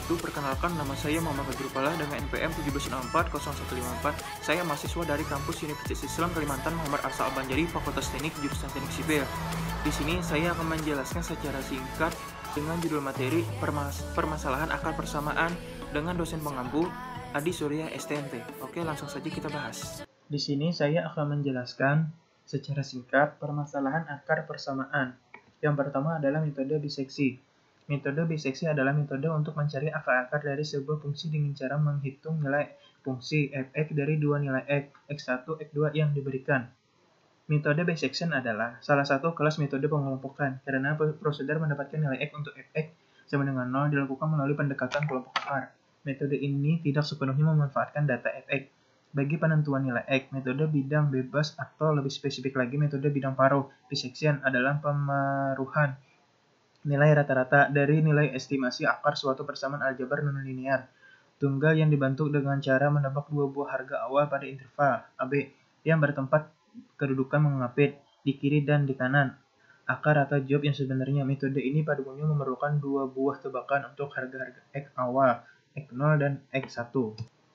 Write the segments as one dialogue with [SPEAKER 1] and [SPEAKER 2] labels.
[SPEAKER 1] wabarakatuh. Perkenalkan, nama saya Muhammad Badrupala dengan NPM 17640154. Saya mahasiswa dari kampus Universitas Islam Kalimantan Muhammad Arsa Al-Banjari, Fakultas Teknik Jurusan Teknik Sipil. Di sini saya akan menjelaskan secara singkat dengan judul materi permasalahan akar persamaan dengan dosen pengampu Adi Surya STMT. Oke, langsung saja kita bahas. Di sini saya akan menjelaskan secara singkat permasalahan akar persamaan. Yang pertama adalah metode biseksi. Metode biseksi adalah metode untuk mencari akar-akar dari sebuah fungsi dengan cara menghitung nilai fungsi f(x) dari dua nilai x1, x2 yang diberikan. Metode bisection adalah salah satu kelas metode pengelompokan, karena prosedur mendapatkan nilai x untuk f(x) sama dengan 0 dilakukan melalui pendekatan kelompok akar. Metode ini tidak sepenuhnya memanfaatkan data f(x). Bagi penentuan nilai x, metode bidang bebas atau lebih spesifik lagi metode bidang paruh bisection adalah pemaruhan nilai rata-rata dari nilai estimasi akar suatu persamaan aljabar nonlinear tunggal yang dibantu dengan cara menebak dua buah harga awal pada interval AB yang bertempat kedudukan mengapit di kiri dan di kanan akar atau jawab yang sebenarnya. Metode ini pada umumnya memerlukan dua buah tebakan untuk harga-harga X awal, X0 dan X1.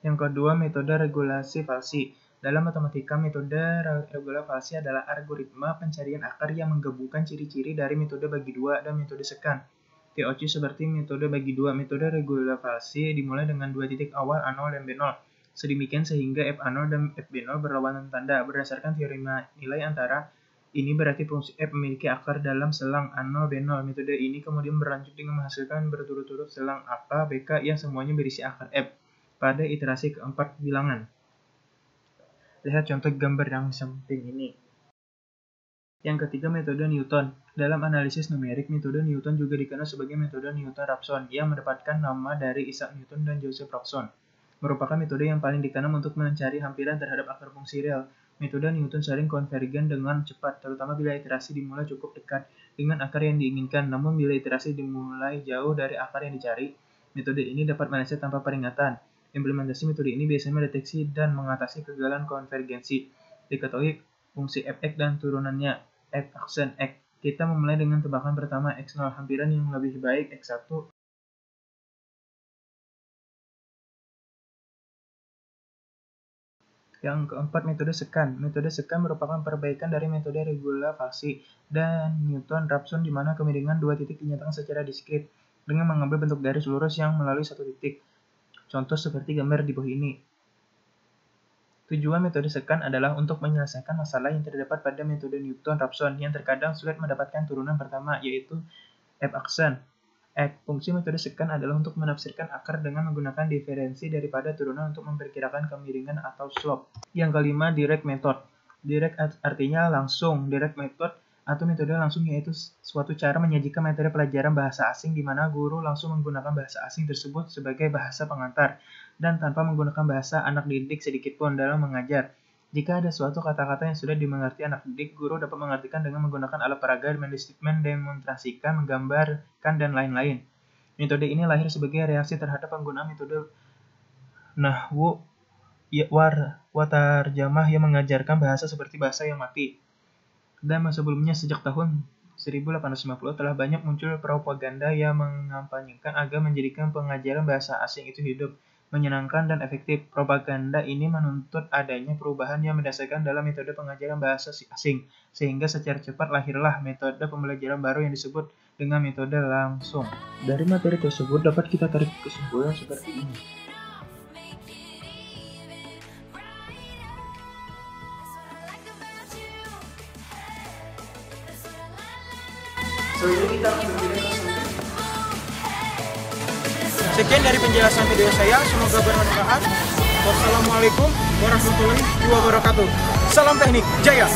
[SPEAKER 1] Yang kedua, metode regulasi falsi. Dalam matematika, metode regulasi falsi adalah algoritma pencarian akar yang menggabungkan ciri-ciri dari metode bagi dua dan metode sekan. TOC seperti metode bagi dua. Metode regulasi falsi dimulai dengan dua titik awal A0 dan B0. Sedemikian sehingga F0 dan FB0 berlawanan tanda. Berdasarkan teorema nilai antara, ini berarti fungsi F memiliki akar dalam selang A0, B0. Metode ini kemudian berlanjut dengan menghasilkan berturut-turut selang AK, BK yang semuanya berisi akar F pada iterasi keempat bilangan. Lihat contoh gambar yang samping ini. Yang ketiga, metode Newton. Dalam analisis numerik, metode Newton juga dikenal sebagai metode Newton-Raphson yang mendapatkan nama dari Isaac Newton dan Joseph Raphson. Merupakan metode yang paling dikenal untuk mencari hampiran terhadap akar fungsi real. Metode Newton sering konvergen dengan cepat, terutama bila iterasi dimulai cukup dekat dengan akar yang diinginkan. Namun bila iterasi dimulai jauh dari akar yang dicari, metode ini dapat meleset tanpa peringatan. Implementasi metode ini biasanya mendeteksi dan mengatasi kegagalan konvergensi. Diketahui fungsi f(x) dan turunannya f aksen x. Kita memulai dengan tebakan pertama x0, hampiran yang lebih baik x1. Yang keempat, metode sekan. Metode sekan merupakan perbaikan dari metode regulasi falsi dan Newton-Raphson di mana kemiringan dua titik dinyatakan secara diskrit dengan mengambil bentuk garis lurus yang melalui satu titik. Contoh seperti gambar di bawah ini. Tujuan metode sekan adalah untuk menyelesaikan masalah yang terdapat pada metode Newton-Raphson yang terkadang sulit mendapatkan turunan pertama, yaitu f aksen x. Fungsi metode sekan adalah untuk menafsirkan akar dengan menggunakan diferensi daripada turunan untuk memperkirakan kemiringan atau slope. Yang kelima, direct method. Direct artinya langsung. Direct method atau metode langsung yaitu suatu cara menyajikan materi pelajaran bahasa asing di mana guru langsung menggunakan bahasa asing tersebut sebagai bahasa pengantar dan tanpa menggunakan bahasa anak didik sedikitpun dalam mengajar. Jika ada suatu kata-kata yang sudah dimengerti anak didik, guru dapat mengartikan dengan menggunakan alat peraga, mendemonstrasikan, menggambarkan, dan lain-lain. Metode ini lahir sebagai reaksi terhadap penggunaan metode nahwu wa tarjamah yang mengajarkan bahasa seperti bahasa yang mati. Dan sebelumnya sejak tahun 1850 telah banyak muncul propaganda yang mengampanyekan agar menjadikan pengajaran bahasa asing itu hidup, menyenangkan, dan efektif. Propaganda ini menuntut adanya perubahan yang mendasarkan dalam metode pengajaran bahasa asing, sehingga secara cepat lahirlah metode pembelajaran baru yang disebut dengan metode langsung. Dari materi tersebut dapat kita tarik kesimpulan seperti ini.
[SPEAKER 2] Sekian dari penjelasan video saya, semoga bermanfaat. Wassalamualaikum warahmatullahi wabarakatuh. Salam teknik, jaya!